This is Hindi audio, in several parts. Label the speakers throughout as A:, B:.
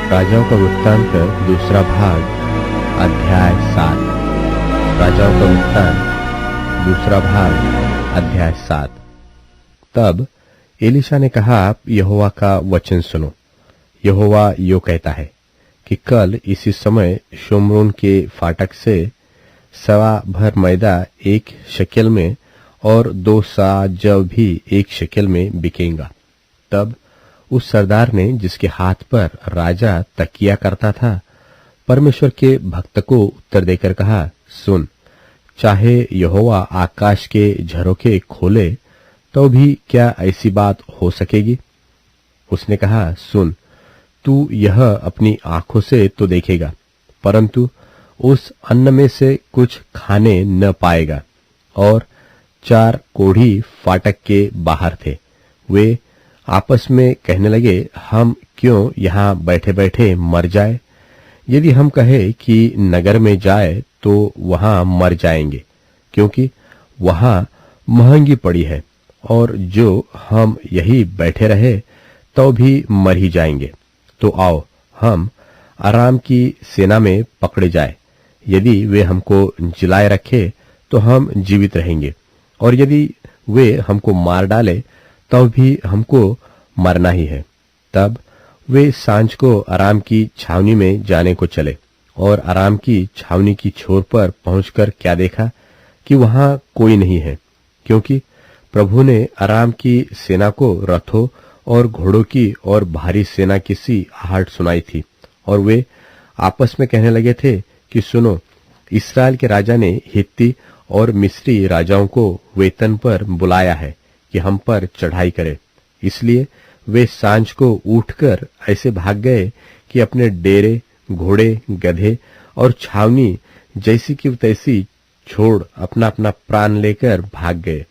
A: राजाओं का वृत्तांत दूसरा भाग अध्याय 7। राजाओं का वृत्तांत दूसरा भाग अध्याय 7। तब एलीशा ने कहा, यहोवा का वचन सुनो। यहोवा यो कहता है कि कल इसी समय शोम्रोन के फाटक से सवा भर मैदा 1 शेकेल में और 2 सा जव भी 1 शेकेल में बिकेगा। तब उस सरदार ने, जिसके हाथ पर राजा तकिया करता था, परमेश्वर के भक्त को उत्तर देकर कहा, सुन, चाहे यहोवा आकाश के झरोखे खोले तो भी क्या ऐसी बात हो सकेगी? उसने कहा, सुन, तू यह अपनी आंखों से तो देखेगा, परंतु उस अन्न में से कुछ खाने न पाएगा। और 4 कोढ़ी फाटक के बाहर थे। वे आपस में कहने लगे, हम क्यों यहाँ बैठे बैठे मर जाए? यदि हम कहे कि नगर में जाए तो वहां मर जाएंगे, क्योंकि वहां महंगी पड़ी है, और जो हम यही बैठे रहे तो भी मर ही जाएंगे। तो आओ, हम आराम की सेना में पकड़े जाए। यदि वे हमको जिलाए रखे तो हम जीवित रहेंगे, और यदि वे हमको मार डाले तो भी हमको मरना ही है। तब वे सांझ को आराम की छावनी में जाने को चले, और आराम की छावनी की छोर पर पहुंचकर क्या देखा कि वहां कोई नहीं है, क्योंकि प्रभु ने आराम की सेना को रथों और घोड़ों की और भारी सेना की सी आहट सुनाई थी। और वे आपस में कहने लगे थे कि सुनो, इस्राएल के राजा ने हित्ती और मिस्री राजाओं को वेतन पर बुलाया है कि हम पर चढ़ाई करे। इसलिए वे सांझ को उठकर ऐसे भाग गए कि अपने डेरे, घोड़े, गधे और छावनी जैसी की तैसी छोड़ अपना अपना प्राण लेकर भाग गए।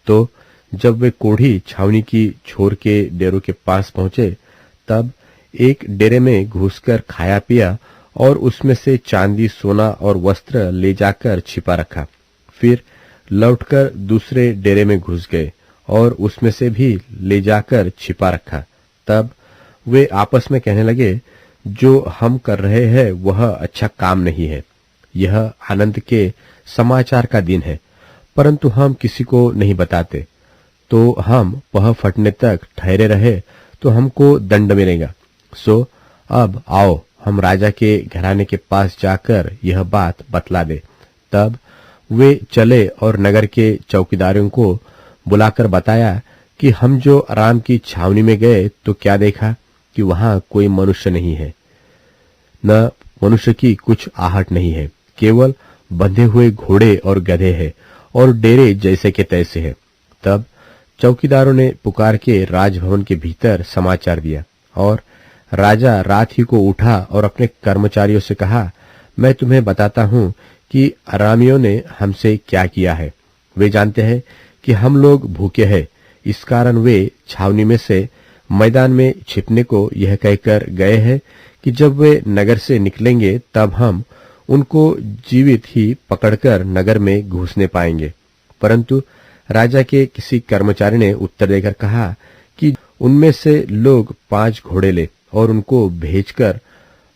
A: तो जब वे कोढ़ी छावनी की छोर के डेरों के पास पहुंचे, तब एक डेरे में घुसकर खाया पिया और उसमें से चांदी, सोना और वस्त्र ले जाकर छिपा रखा। फिर लौटकर दूसरे डेरे में घुस गए और उसमें से भी ले जाकर छिपा रखा। तब वे आपस में कहने लगे, जो हम कर रहे हैं वह अच्छा काम नहीं है। यह आनंद के समाचार का दिन है, परंतु हम किसी को नहीं बताते। तो हम पह फटने तक ठहरे रहे तो हमको दंड मिलेगा। सो अब आओ, हम राजा के घराने के पास जाकर यह बात बतला दे। तब वे चले और नगर के चौकीदारों को बुलाकर बताया कि हम जो आराम की छावनी में गए तो क्या देखा कि वहां कोई मनुष्य नहीं है, न मनुष्य की कुछ आहट नहीं है, केवल बंधे हुए घोड़े और गधे हैं, और डेरे जैसे के तैसे हैं। तब चौकीदारों ने पुकार के राजभवन के भीतर समाचार दिया, और राजा रात ही को उठा और अपने कर्मचारियों से कहा, मैं तुम्हें बताता हूं कि अरामियों ने हमसे क्या किया है। वे जानते हैं कि हम लोग भूखे हैं, इस कारण वे छावनी में से मैदान में छिपने को यह कहकर गए हैं कि जब वे नगर से निकलेंगे तब हम उनको जीवित ही पकड़कर नगर में घुसने पाएंगे। परंतु राजा के किसी कर्मचारी ने उत्तर देकर कहा कि उनमें से लोग 5 घोड़े ले और उनको भेजकर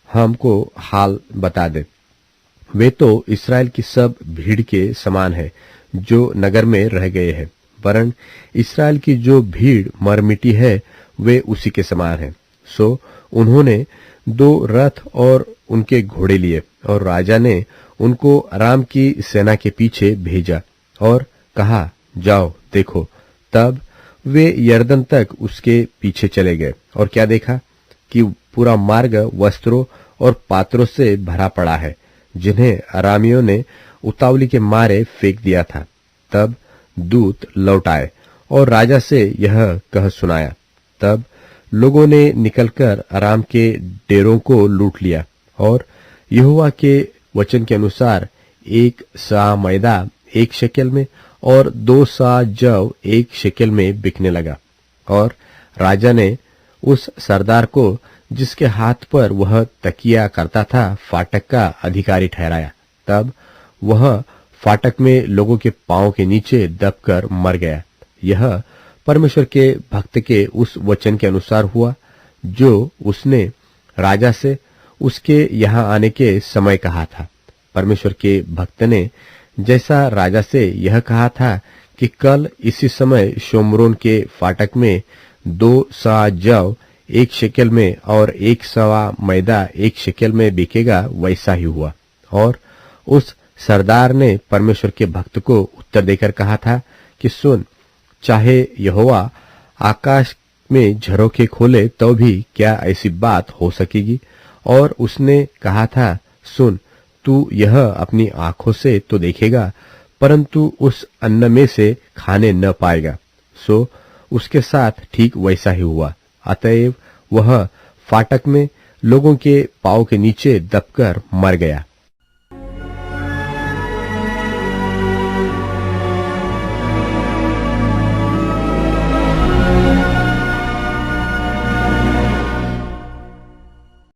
A: हमको हाल बता दे। वे तो इस्राएल की सब भीड़ के समान है जो नगर में रह गए हैं, वरन इस्राएल की जो भीड़ मर मिटी है वे उसी के समान है। सो उन्होंने 2 रथ और उनके घोड़े लिए, और राजा ने उनको आराम की सेना के पीछे भेजा और कहा, जाओ देखो। तब वे यरदन तक उसके पीछे चले गए, और क्या देखा कि पूरा मार्ग वस्त्रों और पात्रों से भरा पड़ा है, जिन्हें अरामियों ने उतावली के मारे फेंक दिया था। तब दूत लौट आए और राजा से यह कह सुनाया। तब लोगों ने निकलकर आराम के डेरों को लूट लिया, और यहोवा के वचन के अनुसार 1 सा मैदा 1 शेकेल में और 2 सा जव 1 शेकेल में बिकने लगा। और राजा ने उस सरदार को, जिसके हाथ पर वह तकिया करता था, फाटक का अधिकारी ठहराया। तब वह फाटक में लोगों के पांव के नीचे दबकर मर गया। यह परमेश्वर के भक्त के उस वचन के अनुसार हुआ जो उसने राजा से उसके यहां आने के समय कहा था। परमेश्वर के भक्त ने जैसा राजा से यह कहा था कि कल इसी समय शोमरोन के फाटक में 2 सआ जौ 1 शेकेल में और 1 सवा मैदा 1 शेकेल में बिकेगा, वैसा ही हुआ। और उस सरदार ने परमेश्वर के भक्त को उत्तर देकर कहा था कि सुन, चाहे यहोवा आकाश में झरोखे खोले तो भी क्या ऐसी बात हो सकेगी? और उसने कहा था, सुन, तू यह अपनी आंखों से तो देखेगा, परंतु उस अन्न में से खाने न पाएगा। सो उसके साथ ठीक वैसा ही हुआ। अतएव वह फाटक में लोगों के पांव के नीचे दबकर मर गया।